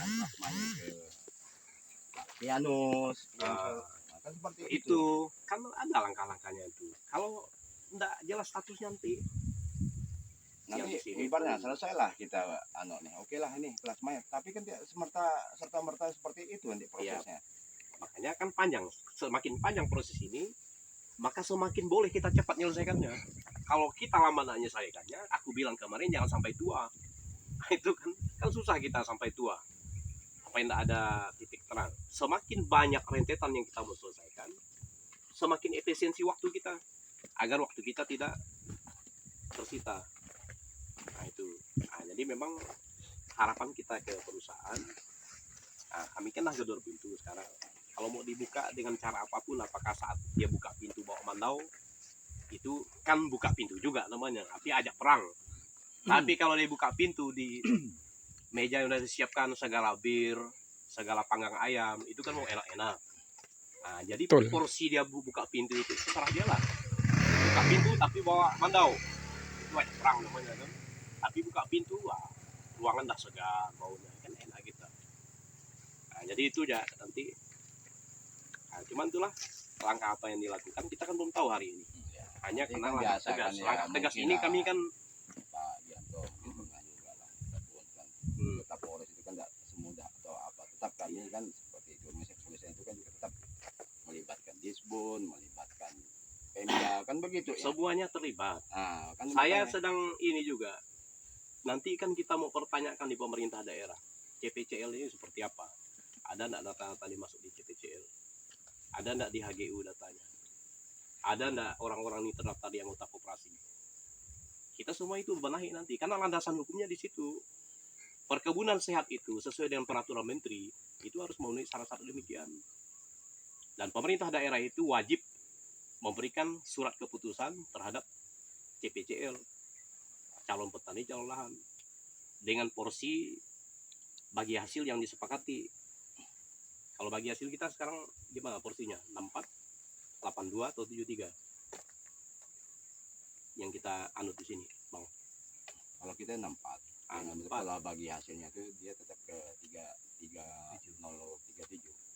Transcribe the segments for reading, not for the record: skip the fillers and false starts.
kan plasmanya ke Pianus yang kan seperti itu kan ada langkah-langkahnya itu. Kalau enggak jelas statusnya nanti ibaratnya selesailah kita nih oke lah ini plasma tapi kan tidak serta merta seperti itu nanti prosesnya. Makanya kan panjang, semakin panjang proses ini maka semakin boleh kita cepat menyelesaikannya. Kalau kita lama nak menyelesaikannya, aku bilang kemarin jangan sampai tua. Itu kan susah kita sampai tua apa yang tidak ada titik terang. Semakin banyak rentetan yang kita mau selesaikan, semakin efisiensi waktu kita agar waktu kita tidak tersita. Nah itu, jadi memang harapan kita ke perusahaan, kami kan lah gedor pintu sekarang. Kalau mau dibuka dengan cara apapun, apakah saat dia buka pintu bawa mandau, itu kan buka pintu juga namanya, tapi ajak perang. Tapi kalau dia buka pintu di meja yang sudah disiapkan segala bir, segala panggang ayam, itu kan mau enak-enak. Nah, jadi porsi dia buka pintu itu terserah dia lah. Buka pintu tapi bawa mandau, itu ajak perang namanya kan. Tapi buka pintu, ruangan dah segar, baunya kan enak gitu. Nah, jadi itu ya nanti. Cuman itulah langkah apa yang dilakukan kita kan belum tahu hari ini. Hanya karena langkah tegas. Langkah tegas ini kami kan Pak Yanto mungkin pernah juga lah tetap Polres itu kan tidak semudah atau apa, tetap kami kan seperti itu polisi itu kan juga tetap melibatkan Disbun, melibatkan Pemda kan begitu ya. Semuanya terlibat. Kan saya sedang ini juga. Nanti kan kita mau pertanyakan di pemerintah daerah, CPCL ini seperti apa? Ada enggak data-data dimasuk di CPCL? Ada enggak di HGU datanya? Ada enggak orang-orang ini terdaftar di anggota koperasi? Kita semua itu benahi nanti, karena landasan hukumnya di situ. Perkebunan sehat itu sesuai dengan peraturan menteri itu harus memenuhi syarat-syarat demikian. Dan pemerintah daerah itu wajib memberikan surat keputusan terhadap CPCL, calon petani calon lahan, dengan porsi bagi hasil yang disepakati. Kalau bagi hasil kita sekarang gimana porsinya? 64, 82 atau 73? Yang kita anut di sini, Bang. Kalau kita 64. Kalau bagi hasilnya itu dia tetap ke 3037.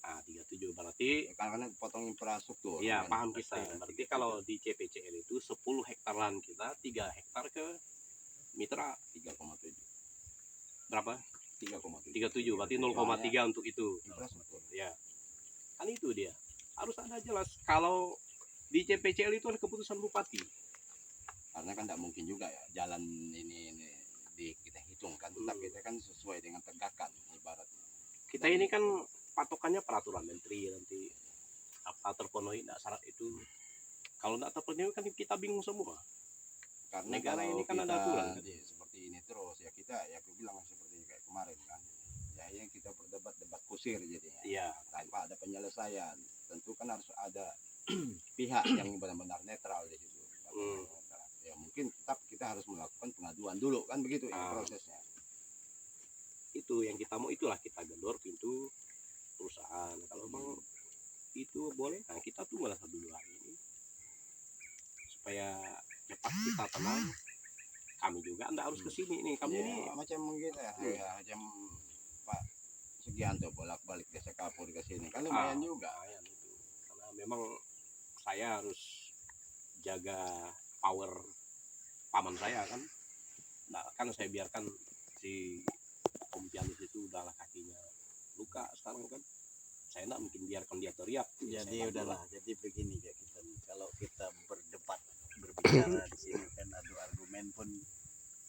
37 berarti karena potong infrastruktur. Iya, paham kita. Berarti kalau di CPCL itu 10 hektar lahan kita, 3 hektar ke mitra 3,7. Berapa? 3,7. Berarti 0,3 untuk itu. Infrastruktur. Ya. Kan itu dia. Harus ada jelas. Kalau di CPCL itu ada keputusan bupati. Karena kan tidak mungkin juga ya jalan ini kita hitung kan, tetap kita kan sesuai dengan tegakan ibaratnya. Kita ini kan patokannya peraturan menteri nanti apa terpenuhi enggak syarat itu. Kalau enggak terpenuhi kan kita bingung semua. Karena negara ini kan ada aturan kan? Seperti ini terus ya kita ya aku bilang seperti kayak kemarin kan. Ya yang kita berdebat kusir jadinya. Iya. Tanpa ada penyelesaian. Tentu kan harus ada pihak yang benar-benar netral di situ. Ya mungkin tetap kita harus melakukan pengaduan dulu kan begitu ya prosesnya. Itu yang kita mau, itulah kita gedor pintu perusahaan. Kalau memang itu boleh, nah kita tunggulah 1-2 hari ini supaya cepat kita tenang. Kami juga enggak harus ke sini nih. Kami ini macam gitu ya, macam Pak Sugianto bolak-balik ke Sekapur ke sini kan lumayan juga. Itu. Karena memang saya harus jaga power paman saya kan. Nah, kan saya biarkan si Om Pianus itu udahlah kakinya luka sekarang kan. Saya enggak mungkin biarkan dia teriak. Jadi udahlah, jadi begini ya kita nih. Kalau kita berbicara di sini kan adu argumen pun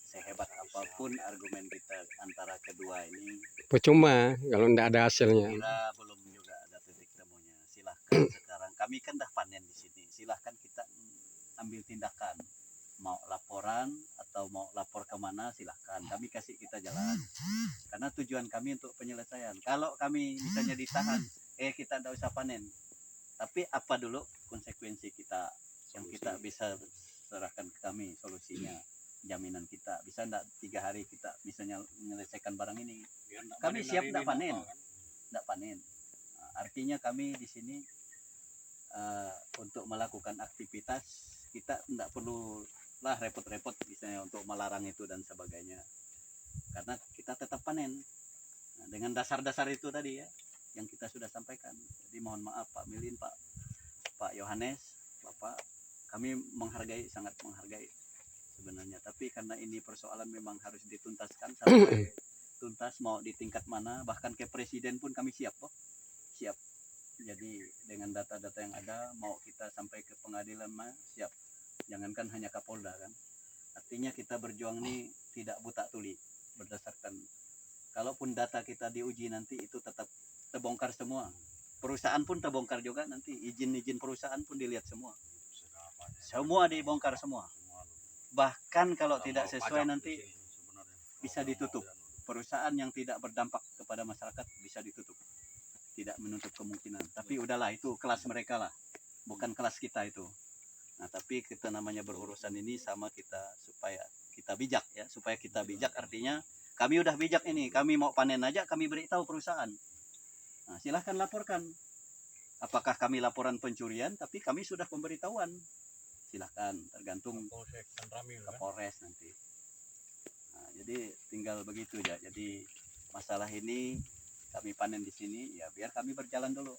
sehebat apapun argumen kita antara kedua ini percuma kalau tidak ada hasilnya. Kira belum juga ada titik temunya. Silahkan sekarang kami kan dah panen di sini. Silahkan kita ambil tindakan. Mau laporan atau mau lapor kemana silahkan. Kami kasih kita jalan. Karena tujuan kami untuk penyelesaian. Kalau kami misalnya ditahan, kita tidak usah panen. Tapi apa dulu konsekuensi kita yang kita bisa serahkan ke kami solusinya, jaminan kita bisa enggak 3 hari kita misalnya menyelesaikan barang ini. Kami siap enggak panen. Enggak panen. Artinya kami di sini untuk melakukan aktivitas kita enggak perlu lah repot-repot misalnya untuk melarang itu dan sebagainya. Karena kita tetap panen. Nah, dengan dasar-dasar itu tadi ya yang kita sudah sampaikan. Jadi mohon maaf Pak Milin, Pak Yohanes, Bapak, kami menghargai, sangat menghargai sebenarnya. Tapi karena ini persoalan memang harus dituntaskan sampai tuntas, mau di tingkat mana, bahkan ke presiden pun kami siap kok, siap. Jadi dengan data-data yang ada, mau kita sampai ke pengadilan mah siap. Jangankan hanya Kapolda kan. Artinya kita berjuang ini tidak buta tuli, berdasarkan kalaupun data kita diuji nanti itu tetap terbongkar semua. Perusahaan pun terbongkar juga nanti, izin-izin perusahaan pun dilihat semua. Semua dibongkar semua. Bahkan kalau tidak sesuai nanti bisa ditutup. Perusahaan yang tidak berdampak kepada masyarakat bisa ditutup. Tidak menutup kemungkinan. Tapi udahlah, itu kelas mereka lah. Bukan kelas kita itu. Nah, tapi kita namanya berurusan ini sama kita supaya kita bijak ya. Supaya kita bijak artinya kami udah bijak ini. Kami mau panen aja kami beritahu perusahaan. Nah, silahkan laporkan. Apakah kami laporan pencurian, tapi kami sudah pemberitahuan. Silahkan, tergantung Kapolres nanti. Nah, jadi tinggal begitu ya. Jadi masalah ini kami panen di sini, ya biar kami berjalan dulu.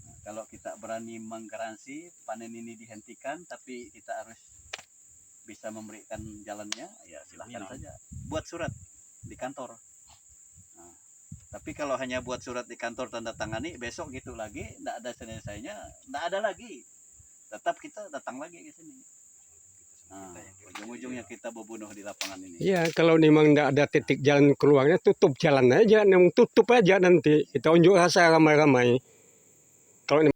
Nah, kalau kita berani menggaransi panen ini dihentikan, tapi kita harus bisa memberikan jalannya, ya silahkan saja. Buat surat di kantor. Nah, tapi kalau hanya buat surat di kantor tanda tangani, besok gitu lagi, tidak ada selesainya, tidak ada lagi. Tetap kita datang lagi ke sini. Nah, ujung-ujungnya kita berbunuh di lapangan ini. Ya, kalau memang tidak ada titik jalan keluarnya, tutup jalan aja, tutup aja nanti. Kita unjuk rasa ramai-ramai. Kalau